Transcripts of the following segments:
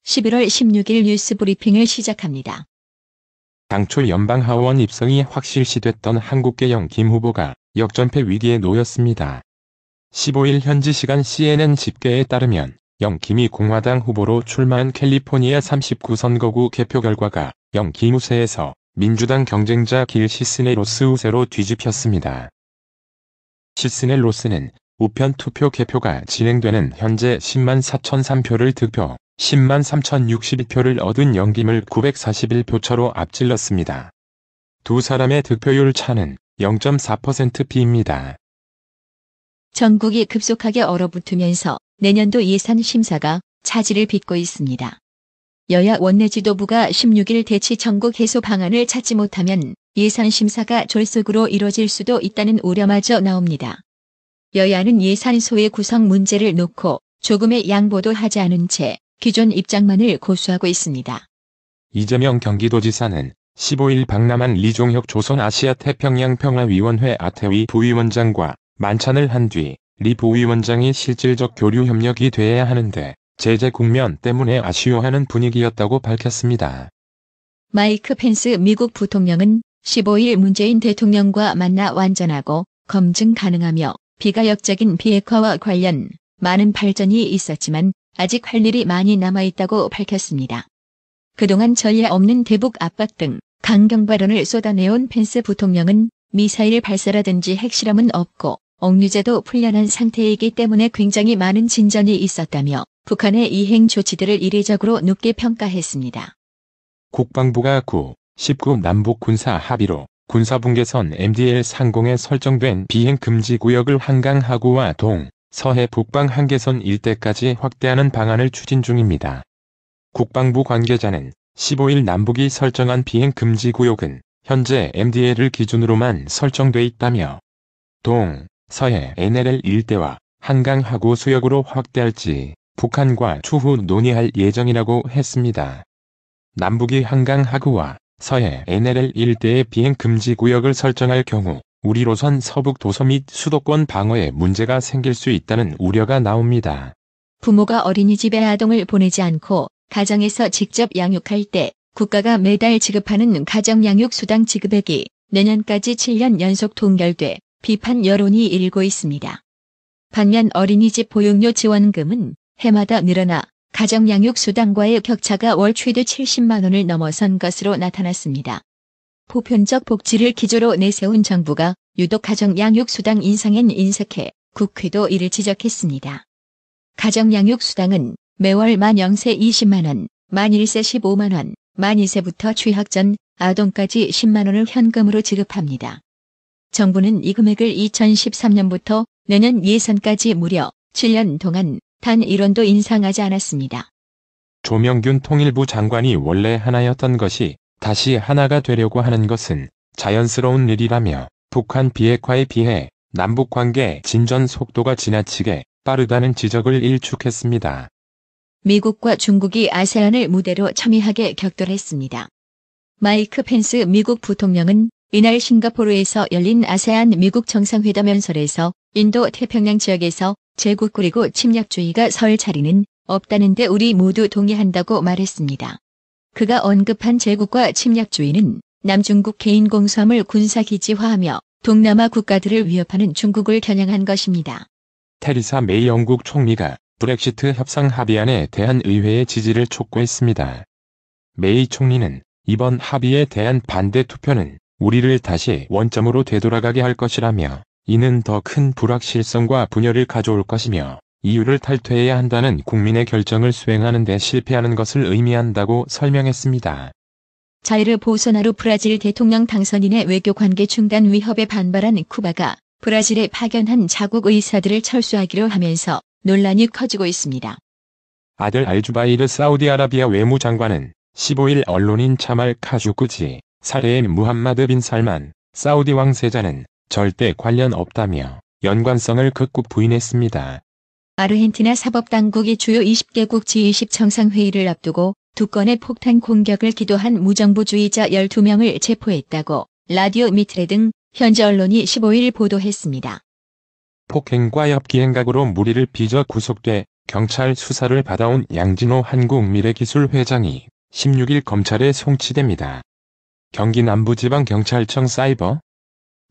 11월 16일 뉴스 브리핑을 시작합니다. 당초 연방하원 입성이 확실시됐던 한국계 김 후보가 역전패 위기에 놓였습니다. 15일 현지 시간 CNN 집계에 따르면 김이 공화당 후보로 출마한 캘리포니아 39선거구 개표 결과가 김 우세에서 민주당 경쟁자 길 시스네로스 우세로 뒤집혔습니다. 시스넬로스는 우편 투표 개표가 진행되는 현재 10만 4,003표를 득표, 10만 3,062표를 얻은 김을 941표 차로 앞질렀습니다. 두 사람의 득표율 차는 0.4%비입니다. 전국이 급속하게 얼어붙으면서 내년도 예산 심사가 차질을 빚고 있습니다. 여야 원내 지도부가 16일 대치 전국 해소 방안을 찾지 못하면 예산 심사가 졸속으로 이뤄질 수도 있다는 우려마저 나옵니다. 여야는 예산 소외 구성 문제를 놓고 조금의 양보도 하지 않은 채 기존 입장만을 고수하고 있습니다. 이재명 경기도지사는 15일 박람한 리종혁 조선아시아태평양평화위원회 아태위 부위원장과 만찬을 한 뒤 리 부위원장이 실질적 교류 협력이 돼야 하는데 제재 국면 때문에 아쉬워하는 분위기였다고 밝혔습니다. 마이크 펜스 미국 부통령은 15일 문재인 대통령과 만나 완전하고 검증 가능하며 비가역적인 비핵화와 관련 많은 발전이 있었지만 아직 할 일이 많이 남아있다고 밝혔습니다. 그동안 전례 없는 대북 압박 등 강경 발언을 쏟아내온 펜스 부통령은 미사일 발사라든지 핵실험은 없고 억류제도 풀려난 상태이기 때문에 굉장히 많은 진전이 있었다며 북한의 이행 조치들을 이례적으로 높게 평가했습니다. 국방부가 9, 19 남북 군사 합의로 군사분계선 MDL 상공에 설정된 비행금지구역을 한강 하구와 동, 서해 북방 한계선 일대까지 확대하는 방안을 추진 중입니다. 국방부 관계자는 15일 남북이 설정한 비행금지구역은 현재 MDL을 기준으로만 설정돼 있다며 동, 서해 NLL 일대와 한강 하구 수역으로 확대할지 북한과 추후 논의할 예정이라고 했습니다. 남북이 한강 하구와 서해 NLL 일대의 비행금지구역을 설정할 경우 우리로선 서북 도서 및 수도권 방어에 문제가 생길 수 있다는 우려가 나옵니다. 부모가 어린이집에 아동을 보내지 않고 가정에서 직접 양육할 때 국가가 매달 지급하는 가정양육수당 지급액이 내년까지 7년 연속 동결돼 비판 여론이 일고 있습니다. 반면 어린이집 보육료 지원금은 해마다 늘어나 가정양육수당과의 격차가 월 최대 70만 원을 넘어선 것으로 나타났습니다. 보편적 복지를 기조로 내세운 정부가 유독 가정양육수당 인상엔 인색해 국회도 이를 지적했습니다. 가정양육수당은 매월 만 0세 20만 원, 만 1세 15만 원, 만 2세부터 취학 전 아동까지 10만 원을 현금으로 지급합니다. 정부는 이 금액을 2013년부터 내년 예산까지 무려 7년 동안 단 1원도 인상하지 않았습니다. 조명균 통일부 장관이 원래 하나였던 것이 다시 하나가 되려고 하는 것은 자연스러운 일이라며 북한 비핵화에 비해 남북관계 진전 속도가 지나치게 빠르다는 지적을 일축했습니다. 미국과 중국이 아세안을 무대로 첨예하게 격돌했습니다. 마이크 펜스 미국 부통령은 이날 싱가포르에서 열린 아세안 미국 정상회담 연설에서 인도 태평양 지역에서 제국 그리고 침략주의가 설 자리는 없다는데 우리 모두 동의한다고 말했습니다. 그가 언급한 제국과 침략주의는 남중국 개인 공수함을 군사기지화하며 동남아 국가들을 위협하는 중국을 겨냥한 것입니다. 테리사 메이 영국 총리가 브렉시트 협상 합의안에 대한 의회의 지지를 촉구했습니다. 메이 총리는 이번 합의에 대한 반대 투표는 우리를 다시 원점으로 되돌아가게 할 것이라며 이는 더 큰 불확실성과 분열을 가져올 것이며 EU를 탈퇴해야 한다는 국민의 결정을 수행하는 데 실패하는 것을 의미한다고 설명했습니다. 자이르 보소나루 브라질 대통령 당선인의 외교관계 중단 위협에 반발한 쿠바가 브라질에 파견한 자국 의사들을 철수하기로 하면서 논란이 커지고 있습니다. 아들 알주바이르 사우디아라비아 외무장관은 15일 언론인 차말 카슈쿠지 살해인 무함마드 빈 살만 사우디 왕세자는 절대 관련 없다며 연관성을 극구 부인했습니다. 아르헨티나 사법당국이 주요 20개국 G20 정상회의를 앞두고 두 건의 폭탄 공격을 기도한 무정부주의자 12명을 체포했다고 라디오 미트레 등 현지 언론이 15일 보도했습니다. 폭행과 엽기행각으로 무리를 빚어 구속돼 경찰 수사를 받아온 양진호 한국미래기술 회장이 16일 검찰에 송치됩니다. 경기 남부지방경찰청 사이버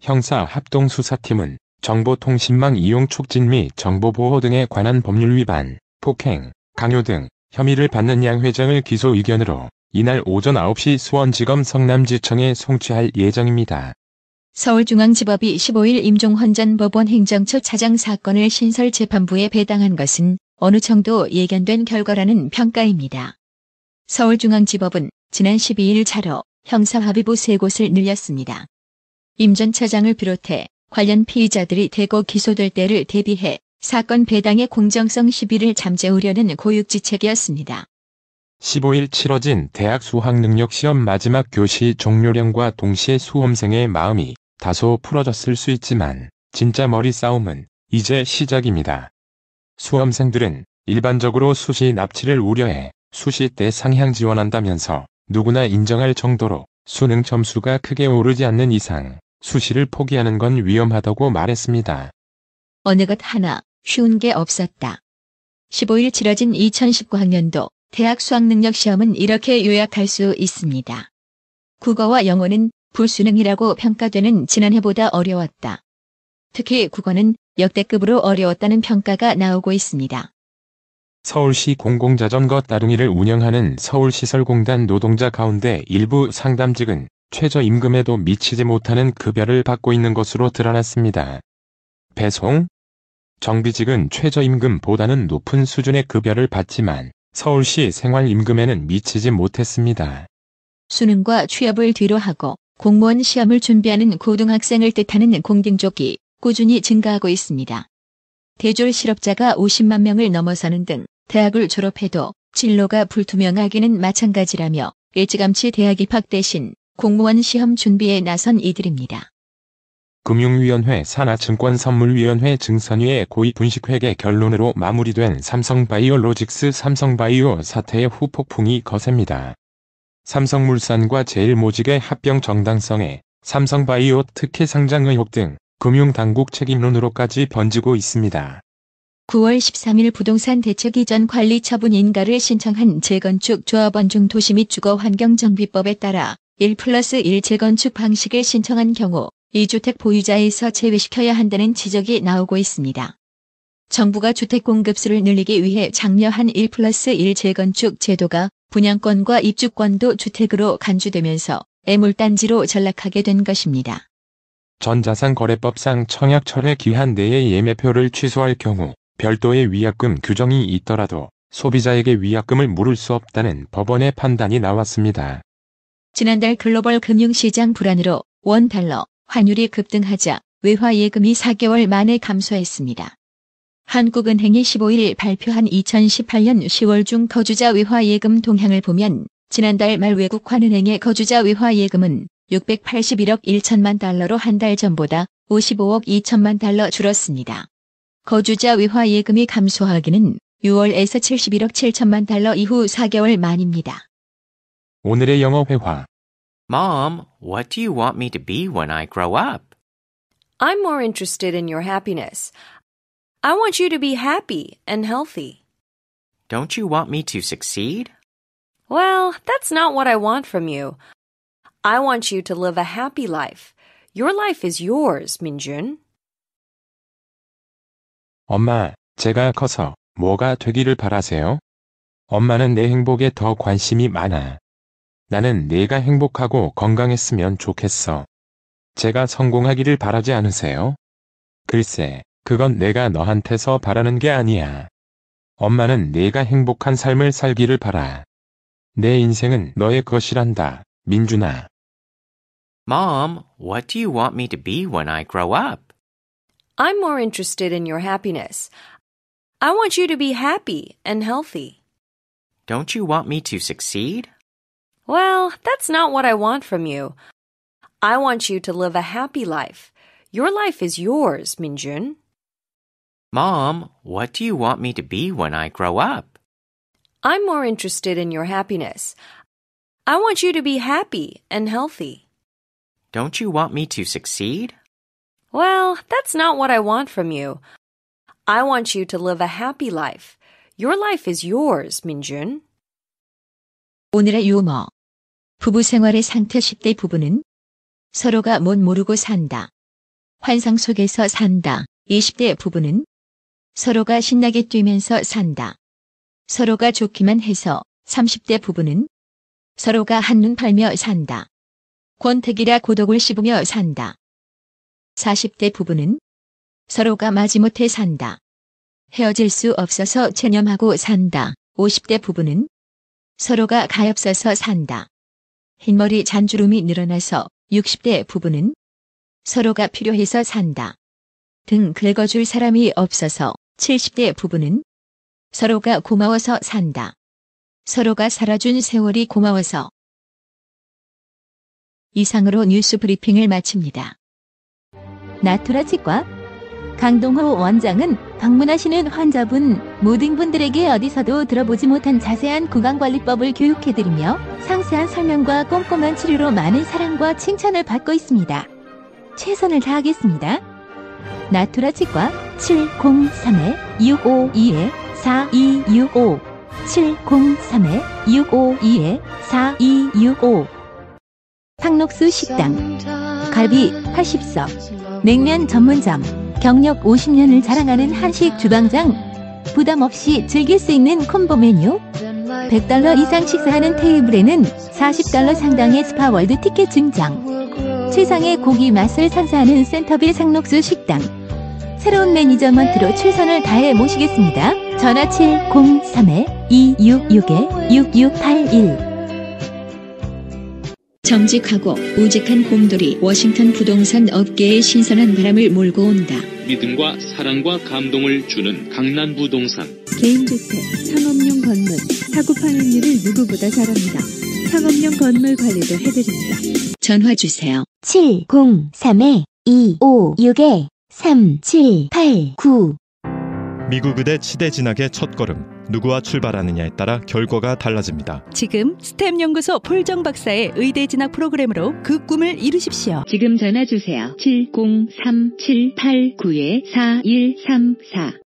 형사합동수사팀은 정보통신망 이용 촉진 및 정보보호 등에 관한 법률 위반, 폭행, 강요 등 혐의를 받는 양 회장을 기소 의견으로 이날 오전 9시 수원지검 성남지청에 송치할 예정입니다. 서울중앙지법이 15일 임종헌 전 법원 행정처 차장 사건을 신설재판부에 배당한 것은 어느 정도 예견된 결과라는 평가입니다. 서울중앙지법은 지난 12일 차로 형사합의부 3곳을 늘렸습니다. 임 전 차장을 비롯해 관련 피의자들이 대거 기소될 때를 대비해 사건 배당의 공정성 시비를 잠재우려는 고육지책이었습니다. 15일 치러진 대학 수학능력시험 마지막 교시 종료령과 동시에 수험생의 마음이 다소 풀어졌을 수 있지만 진짜 머리 싸움은 이제 시작입니다. 수험생들은 일반적으로 수시 납치를 우려해 수시 때 상향 지원한다면서 누구나 인정할 정도로 수능 점수가 크게 오르지 않는 이상 수시를 포기하는 건 위험하다고 말했습니다. 어느 것 하나 쉬운 게 없었다. 15일 치러진 2019학년도 대학 수학능력시험은 이렇게 요약할 수 있습니다. 국어와 영어는 불수능이라고 평가되는 지난해보다 어려웠다. 특히 국어는 역대급으로 어려웠다는 평가가 나오고 있습니다. 서울시 공공자전거 따릉이를 운영하는 서울시설공단 노동자 가운데 일부 상담직은 최저임금에도 미치지 못하는 급여를 받고 있는 것으로 드러났습니다. 배송, 정비직은 최저임금보다는 높은 수준의 급여를 받지만 서울시 생활임금에는 미치지 못했습니다. 수능과 취업을 뒤로 하고 공무원 시험을 준비하는 고등학생을 뜻하는 공딩족이 꾸준히 증가하고 있습니다. 대졸 실업자가 50만 명을 넘어서는 등 대학을 졸업해도 진로가 불투명하기는 마찬가지라며 일찌감치 대학 입학 대신 공무원 시험 준비에 나선 이들입니다. 금융위원회 산하증권선물위원회 증선위의 고의 분식회계 결론으로 마무리된 삼성바이오로직스 삼성바이오 사태의 후폭풍이 거셉니다. 삼성물산과 제일모직의 합병 정당성에 삼성바이오 특혜 상장 의혹 등 금융당국 책임론으로까지 번지고 있습니다. 9월 13일 부동산 대책 이전 관리 처분 인가를 신청한 재건축 조합원 중 도시 및 주거환경정비법에 따라 1+1 재건축 방식을 신청한 경우 2주택 보유자에서 제외시켜야 한다는 지적이 나오고 있습니다. 정부가 주택 공급수를 늘리기 위해 장려한 1+1 재건축 제도가 분양권과 입주권도 주택으로 간주되면서 애물단지로 전락하게 된 것입니다. 전자상거래법상 청약철에 기한 내에 예매표를 취소할 경우 별도의 위약금 규정이 있더라도 소비자에게 위약금을 물을 수 없다는 법원의 판단이 나왔습니다. 지난달 글로벌 금융시장 불안으로 원달러 환율이 급등하자 외화예금이 4개월 만에 감소했습니다. 한국은행이 15일 발표한 2018년 10월 중 거주자 외화예금 동향을 보면 지난달 말 외국환은행의 거주자 외화예금은 681억 1천만 달러로 한 달 전보다 55억 2천만 달러 줄었습니다. 거주자 외화예금이 감소하기는 6월에서 71억 7천만 달러 이후 4개월 만입니다. 오늘의 영어 회화. Mom, what do you want me to be when I grow up? I'm more interested in your happiness. I want you to be happy and healthy. Don't you want me to succeed? Well, that's not what I want from you. I want you to live a happy life. Your life is yours, Minjun. 엄마, 제가 커서 뭐가 되기를 바라세요? 엄마는 내 행복에 더 관심이 많아. 나는 내가 행복하고 건강했으면 좋겠어. 제가 성공하기를 바라지 않으세요? 글쎄, 그건 내가 너한테서 바라는 게 아니야. 엄마는 내가 행복한 삶을 살기를 바라. 내 인생은 너의 것이란다, 민준아. Mom, what do you want me to be when I grow up? I'm more interested in your happiness. I want you to be happy and healthy. Don't you want me to succeed? Well, that's not what I want from you. I want you to live a happy life. Your life is yours, Minjun. Mom, what do you want me to be when I grow up? I'm more interested in your happiness. I want you to be happy and healthy. Don't you want me to succeed? Well, that's not what I want from you. I want you to live a happy life. Your life is yours, Minjun. 오늘의 유머. 부부 생활의 상태 10대 부부는 서로가 못 모르고 산다. 환상 속에서 산다. 20대 부부는 서로가 신나게 뛰면서 산다. 서로가 좋기만 해서 30대 부부는 서로가 한눈 팔며 산다. 권태기라 고독을 씹으며 산다. 40대 부부는 서로가 마지못해 산다. 헤어질 수 없어서 체념하고 산다. 50대 부부는 서로가 가엾어서 산다. 흰머리 잔주름이 늘어나서 60대 부부는 서로가 필요해서 산다. 등 긁어줄 사람이 없어서 70대 부부는 서로가 고마워서 산다. 서로가 살아준 세월이 고마워서. 이상으로 뉴스 브리핑을 마칩니다. 나투라 치과 강동호 원장은 방문하시는 환자분 모든 분들에게 어디서도 들어보지 못한 자세한 구강관리법을 교육해드리며 상세한 설명과 꼼꼼한 치료로 많은 사랑과 칭찬을 받고 있습니다. 최선을 다하겠습니다. 나투라 치과 703-652-4265 703-652-4265 상록수 식당 갈비 80석 냉면 전문점 경력 50년을 자랑하는 한식 주방장 부담 없이 즐길 수 있는 콤보 메뉴 $100 이상 식사하는 테이블에는 $40 상당의 스파월드 티켓 증정 최상의 고기 맛을 선사하는 센터빌 상록수 식당 새로운 매니저먼트로 최선을 다해 모시겠습니다. 전화 703-266-6681 정직하고 우직한 곰돌이 워싱턴 부동산 업계에 신선한 바람을 몰고 온다. 믿음과 사랑과 감동을 주는 강남부동산. 개인주택, 상업용 건물, 사고 판매율을 누구보다 잘합니다. 상업용 건물 관리도 해드립니다. 전화 주세요. 703-256-3789 미국 의대 치대 진학의 첫걸음. 누구와 출발하느냐에 따라 결과가 달라집니다. 지금 스템 연구소 폴정 박사의 의대 진학 프로그램으로 그 꿈을 이루십시오. 지금 전화 주세요. 703-789-4134